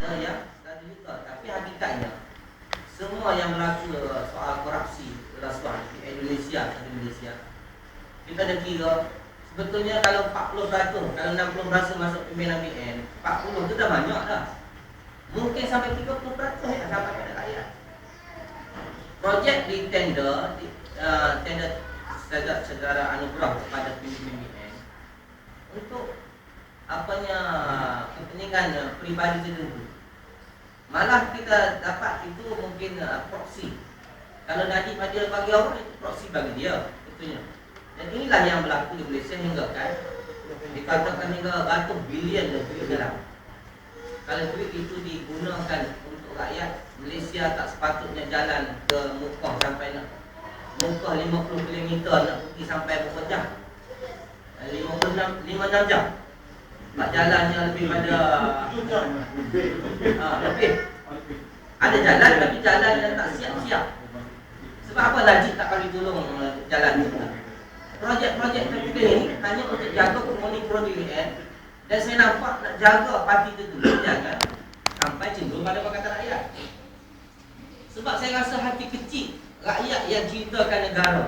ada yang 100 juta. Tapi hakikatnya semua yang berlaku soal korupsi rasuah di Indonesia, kita ada kira sebetulnya kalau 40%, kalau 60% masuk pimpinan BN, 40 itu dah banyak dah. Mungkin sampai 30% yang sampai pada rakyat. Projek di tender, tender segara anugerah kepada pimpinan BN untuk kepentingan peribadi tertentu. Malah kita dapat itu mungkin proksi. Kalau Najib Adil bagi orang, itu proksi bagi dia, betulnya. Dan inilah yang berlaku di Malaysia hingga kan dikatakan hingga ratus bilion duit dalam. Kalau duit itu digunakan untuk rakyat, Malaysia tak sepatutnya jalan ke Mukah sampai nak Mukah 50 km nak pergi sampai berapa jam? 56 jam. Sebab jalannya lebih pada lebih. Ada jalan tapi jalan yang tak siap-siap. Sebab apa Najib tak bagi tolong jalan itu? Projek-projek tertentu ini hanya untuk jaga monopoli BN. Dan saya nampak nak jaga parti itu jangan sampai cenderung pada Pakatan Rakyat. Sebab saya rasa hati kecil rakyat yang cintakan negara,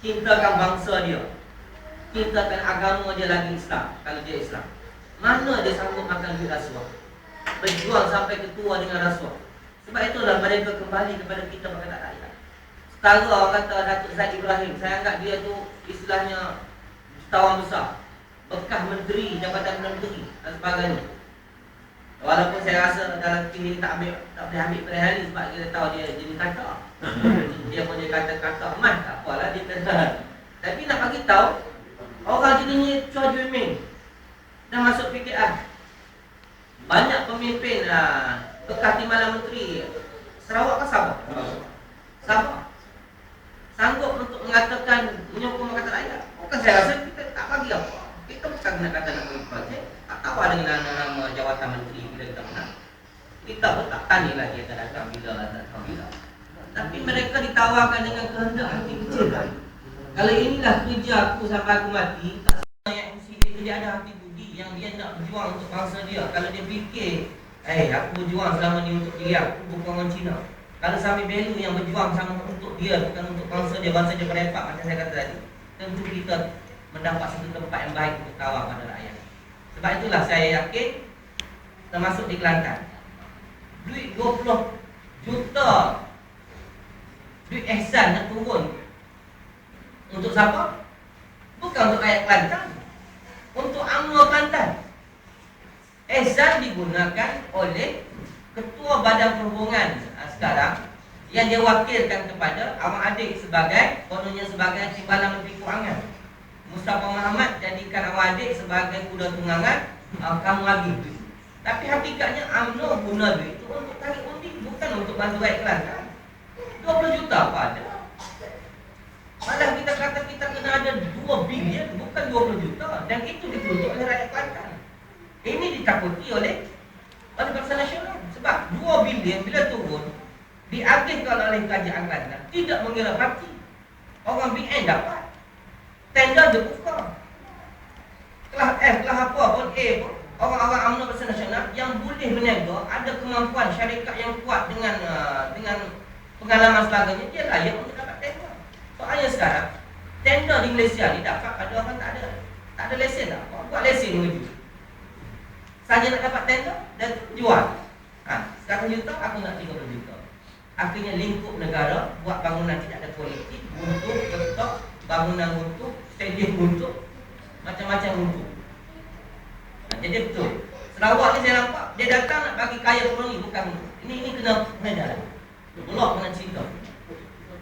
cintakan bangsa dia, cintakan agama dia lagi Islam. Kalau dia Islam, mana dia sanggup makan duit rasuah, berjuang sampai ketua dengan rasuah. Sebab itulah mereka kembali kepada kita Pakatan Rakyat. Setara orang kata Datuk Zaid Ibrahim, saya anggap dia tu istilahnya jutawan besar, bekas menteri, jabatan menteri dan sebagainya. Walaupun saya rasa dalam tim ini tak boleh ambil perihal sebab kita tahu dia jadi kata. Dia boleh kata-kata emas, tak apalah dia kata. Tapi nak bagi tahu orang jenisnya Chua Jui Ming dah masuk PKR. Banyak pemimpin bekas timbalan menteri Sarawak ke Sabah? Sabah sanggup untuk mengatakan menyokong Pakatan Rakyat. Bukan saya rasa kita tak bagi apa. Kita bukan nak kata nak bagi projek. Tak tahu ada nama jawatan menteri bila kita menang. Kita pun tak tanya lagi akan datang bila datang bila. Tapi mereka ditawarkan dengan kehendak hati kecil. Kalau inilah kerja aku sampai aku mati, tak semua yang MC dia ada hati budi yang dia nak berjuang untuk bangsa dia. Kalau dia fikir, aku berjuang selama ni untuk diri aku, bukan orang Cina. Kalau Sami Belu yang berjuang sama untuk dia, bukan untuk bangsa dia berepak macam saya kata tadi, tentu kita mendapat satu tempat yang baik untuk tawar pada rakyat. Sebab itulah saya yakin, termasuk di Kelantan, duit 20 juta duit ihsan nak turun untuk siapa? Bukan untuk rakyat Kelantan, untuk UMNO Kelantan. Ihsan digunakan oleh Ketua Badan Perhubungan sekarang yang dia wakilkan kepada awak adik kononnya sebagai Timbalan Menteri Kewangan. Mustafa Muhammad jadikan awak adik sebagai kuda tunggangan kamu lagi. Tapi hakikatnya UMNO guna duit itu untuk tarik undi, bukan untuk bantu rakyat Kelantan. 20 juta apa ada? Malah kita kata kita kena ada 2 bilion, bukan 20 juta. Dan itu dituntut oleh rakyat Kelantan. Ini ditakuti oleh Bangsa Nasional. Sebab 2 bilion bila turun diagihkan oleh kerajaan Kelantan, tidak mengira parti. Orang BN dapat, tender dibuka. Kelas F, kelas apa pun, A pun, orang-orang UMNO Bangsa Nasional yang boleh berniaga, ada kemampuan syarikat yang kuat dengan pengalaman sebagainya, dia layak untuk dapat tender. Soalnya sekarang tender di Malaysia ni dapat pada orang tak ada lesen tak? Buat lesen menuju saja nak dapat tender dan jual. Sekarang juta, aku nak 30 juta. Akhirnya lingkup negara buat bangunan tidak ada kualiti, buntuk, betok, bangunan buntuk, stadium buntuk, macam-macam buntuk. Jadi betul. Sarawak ni saya nampak dia datang nak bagi kaya koloni, bukan ini kena jalan. Allah kena cerita.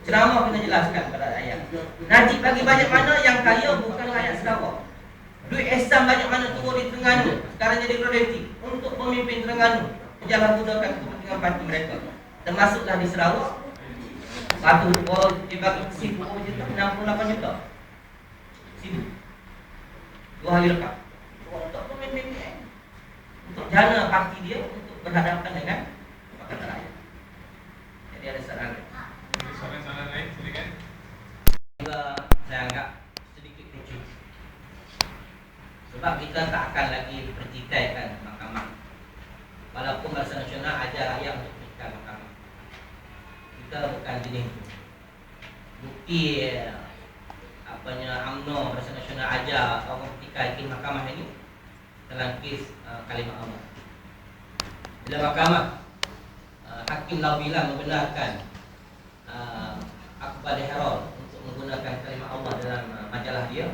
Ceramah kena jelaskan kepada rakyat. Najib bagi banyak mana yang kaya bukan rakyat Sarawak. Duit ihsan banyak mana turun di Terengganu, sekarang jadi prioriti untuk pemimpin Terengganu menyalahgunakan kepentingan parti mereka. Termasuklah di Sarawak. Satu dia bagi sibu juta, 68 juta. Sibu. 2 hari lepas. Untuk pemimpin dia, untuk jana parti dia untuk berhadapan dengan Pakatan Rakyat. Jadi ada soalan lain, silakan. Saya anggap sedikit lucu. Sebab kita tak akan lagi dipertikaikan mahkamah. Walaupun Barisan Nasional ajar rakyat untuk petikai mahkamah, kita bukan jenis itu. Bukti UMNO Barisan Nasional ajar orang petikai hakim mahkamah ini dalam kes Kalimah Allah. Bila mahkamah Hakim Laubila membenarkan Akbar Herol untuk menggunakan kalimah Allah dalam majalah dia,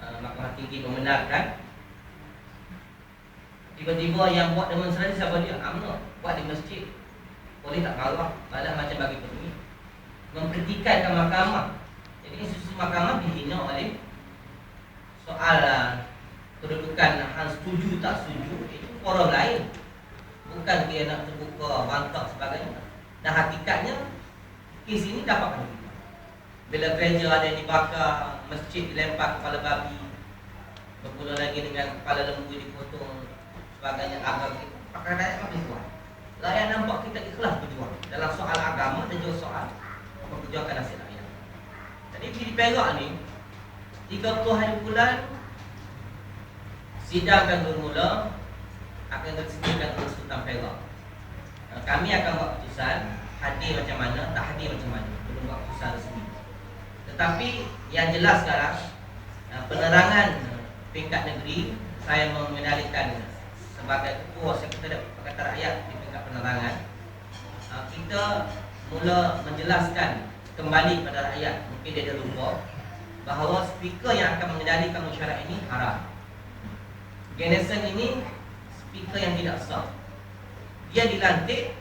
Mahkamah Tinggi membenarkan. Tiba-tiba yang buat demonstrasi siapa dia? UMNO. Buat di masjid. Boleh tak marah? Malah macam bagi penuhi, mempertikaikan mahkamah. Jadi institusi mahkamah dihina oleh soal kedudukan hal setuju tak setuju. Itu forum lain, bukan dia nak terbuka bantah sebagainya. Dan hakikatnya kes ini dapat diterima. Bila gereja ada yang dibakar, masjid dilempar kepala babi, berpula lagi dengan kepala lembu dipotong sebagainya, agama kita pakai rakyat makin kuat. Rakyat nampak kita ikhlas berjuang dalam soal agama dan juga soal memperjuangkan nasib rakyat. Jadi di Perak ni 30 hari bulan sidang akan bermula, akan disediakan oleh Sultan Perak. Kami akan buat keputusan hadir macam mana, tak hadir macam mana, belum buat keputusan resmi. Tetapi yang jelas sekarang, penerangan peringkat negeri, saya mengendalikan sebagai ketua Sekretariat Pakatan Rakyat di tingkat penerangan. Kita mula menjelaskan kembali pada rakyat, mungkin dia dah lupa, bahawa speaker yang akan mengendalikan mesyuarat ini haram. Ganesan ini speaker yang tidak sah. Dia dilantik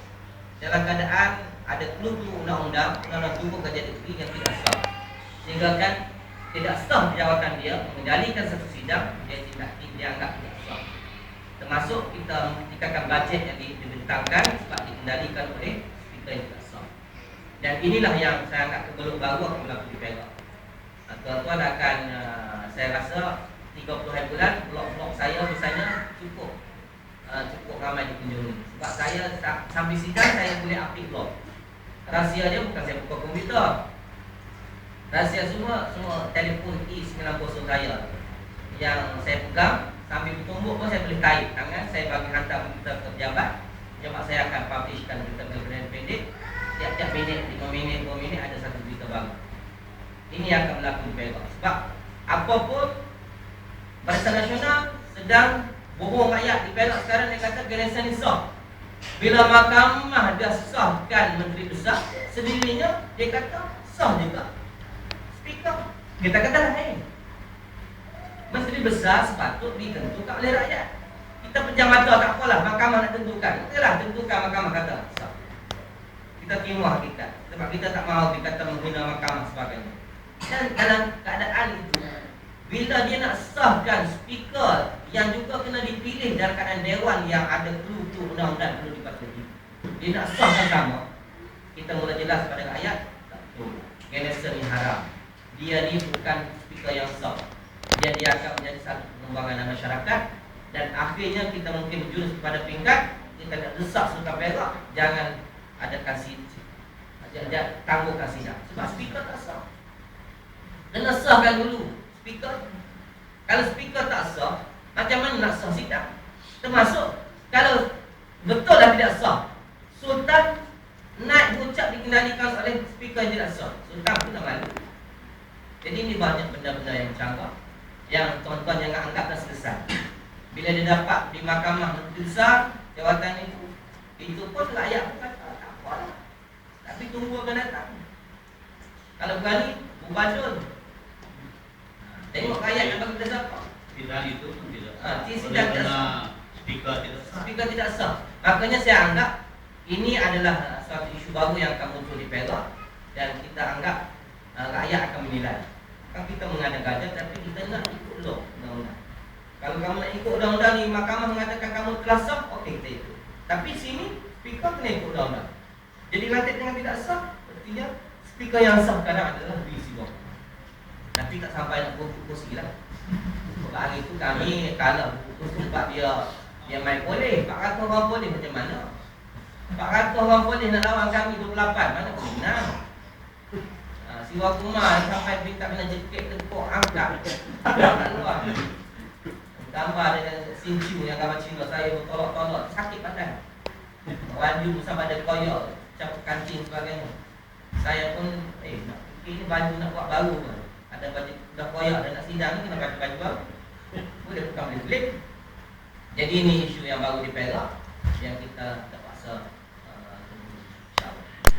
dalam keadaan ada clue-clue undang-undang tubuh kerja negeri yang tidak sah, sehingga kan tidak sah jawatan dia mengendalikan satu sidang. Dia dianggap tidak sah. Termasuk kita menghentikan bajet yang dibentangkan sebab dikendalikan oleh speaker yang tidak sah. Dan inilah yang saya anggap kebeluk baru akan berlaku di Perak. Tuan-tuan akan, saya rasa 30 hari bulan, blog-blog saya misalnya cukup ramai dikunjungi. Sebab saya sambil sidang saya boleh update blog. Rahsia dia bukan saya buka komputer. Rahsia semua telefon E90 saya yang saya pegang. Sambil bertumbuk pun saya boleh kait tangan. Saya bagi hantar berita ke pejabat. Pejabat saya akan publishkan berita-berita pendek. Tiap-tiap minit, 5 minit, 2 minit ada satu berita baru. Ini yang akan berlaku di Perak. Sebab apapun Barisan Nasional sedang bohong rakyat di Perak sekarang. Dia kata Ganesan ni sah. Bila mahkamah dah sahkan Menteri Besar, sendirinya dia kata sah juga speaker. Kita kata lain. Menteri Besar sepatut ditentukan oleh rakyat. Kita pejam mata tak apalah, mahkamah nak tentukan. Okeylah, tentukan mahkamah kata sah. Kita terima hakikat. Sebab kita tak mahu dikata menghina mahkamah sebagainya. Dan dalam keadaan itu, bila dia nak sahkan speaker yang juga kena dipilih dalam keadaan dewan yang ada clue undang-undang perlu dipatuhi, dia nak sahkan sama, kita mula jelas pada rakyat, tak betul. Ganesan ni haram. Dia ni bukan speaker yang sah. Dia akan menjadi satu pengembangan masyarakat. Dan akhirnya kita mungkin berjurus kepada peringkat kita nak desak Sultan Perak jangan adakan tangguhkan sidang. Sebab speaker tak sah. Kena sahkan dulu speaker. Kalau speaker tak sah, macam mana nak sah sidang? Termasuk kalau betul dah tidak sah, Sultan naik berucap dikendalikan oleh speaker yang tidak sah, Sultan pun nak malu. Jadi ini banyak benda-benda yang canggah yang tuan-tuan jangan anggap dah selesai. Bila dia dapat di mahkamah Menteri Besar jawatan itu pun rakyat pun kata tak apalah, tapi tunggu akan datang. Kalau berani berbadul. Tengok rakyat yang bagi kita siapa. Sidang itu pun tidak sidang tidak sah. Speaker tidak sah. Makanya saya anggap ini adalah suatu isu baru yang akan muncul di Perak. Dan kita anggap rakyat akan menilai. Kan kita mengada-gada tapi kita nak ikut law, undang-undang. Kalau kamu nak ikut undang-undang ni, mahkamah mengatakan kamu telah sah, okey kita ikut. Tapi sini speaker kena ikut undang-undang. Jadi lantik dengan tidak sah, artinya speaker yang sah sekarang adalah diisi bawah. Nanti tak sampai nak kursi lah. Sebab hari itu kami kalah kursi sebab dia main boleh. 400 orang boleh macam mana? 400 orang boleh nak lawan kami 28, mana boleh menang? Si Wakumar sampai minta kena jekit tepuk angkat tak keluar. Gambar dengan Sinju yang gambar Cina, saya bertolak-tolak, sakit pandai. baju sama ada koyak, cap kancing sebagainya. Saya pun nak ini baju nak buat baru kan. Ada baju dah koyak dan nak sidang ni kena pakai baju baru. Boleh tukang beli. Jadi ini isu yang baru di Perak yang kita terpaksa